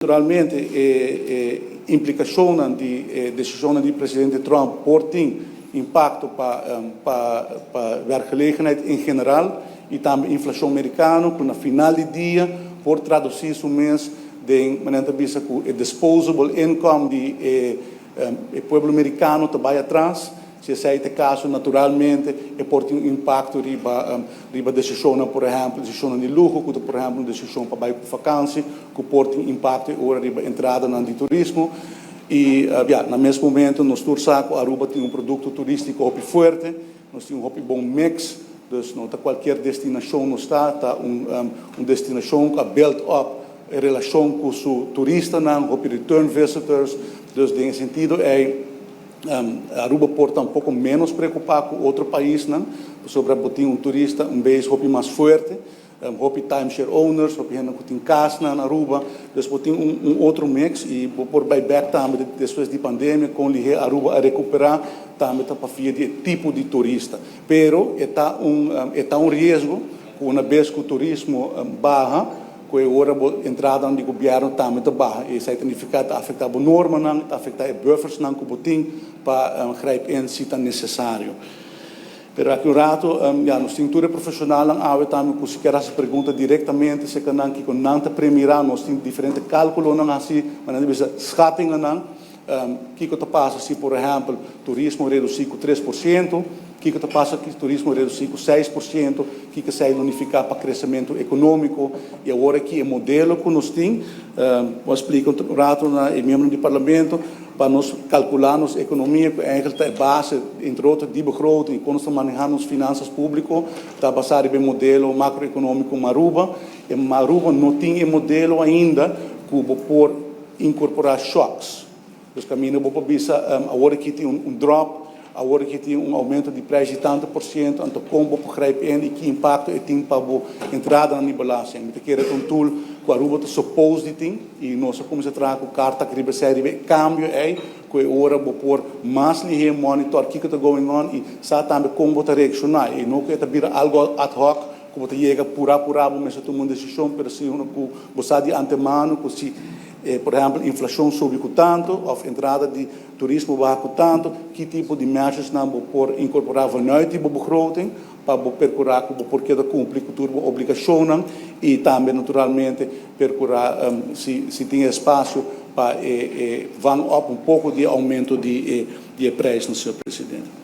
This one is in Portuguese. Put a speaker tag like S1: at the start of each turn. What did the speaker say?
S1: Naturalmente, implicação da decisão do presidente Trump tem impacto para a werkgelegenheid em geral e também a inflação americana, que no final do dia, por traduzir isso mês, de maneira que o disposable income do povo americano vai atrás. Se esse é o caso, naturalmente, pode ter um impacto riba decisão, por exemplo, decisão de luxo, que, por exemplo, decisão para ir para vacância, que pode ter impacto agora riba entrada no turismo. E, no mesmo momento, nós temos Aruba tem um produto turístico muito forte, nós temos um bom mix, então, não está qualquer destinação, não está uma destinação que build up em relação com os turistas, com return visitors, então, nesse sentido, Aruba pode estar um pouco menos preocupado com outro país, sobre um turista base mais forte, timeshare owners, gente que tem casa na Aruba, então tem outro mix e por buyback também depois da pandemia, com a Aruba a recuperar também para de tipo de turista, pero está risco que uma vez que o turismo baixa, que agora a entrada do governo também está baixa. Isso significa que afeta a norma, afeta os buffers que tem para grijpen se está necessário. Pero aqui o rato, na cintura profissional, nós também se quer essa pergunta diretamente, se que não está premirar, nós temos diferentes cálculos, assim, mas não é schatting, que passa se, por exemplo, turismo reduzir com 3%, que passa que turismo reduzir com 6%, que sai unificar para crescimento econômico, e agora aqui é modelo que nós temos, vou explicar um rato em membro do parlamento, para nós calcular nossa economia, que é base, entre outros, de begroting, quando nós manejamos finanças públicas, está basado em modelo macroeconômico Aruba, e Aruba não tem modelo ainda que pode incorporar choques. Os caminhos vão para agora que tem drop, agora que tem aumento de preço de tanto por cento, então como para grijpen e que impacto tem para a entrada na belasting. Então que é tool que a Aruba está suposto de ter e nós como se trata com carta que recebe câmbio que agora vou pôr mais ligeiro monitor que está going on e sabe também como está reaccionar e não que está vir algo ad hoc como está chega pura mas é uma decisão para se você de antemano que se por exemplo, inflação sobe com tanto, ou entrada de turismo vai com tanto, que tipo de measures não vou por incorporar vanuit die begroting, para percurar porque da cumprir com a obrigação e também naturalmente percurar se tem espaço para van up um pouco de aumento de preço, Sr. Presidente.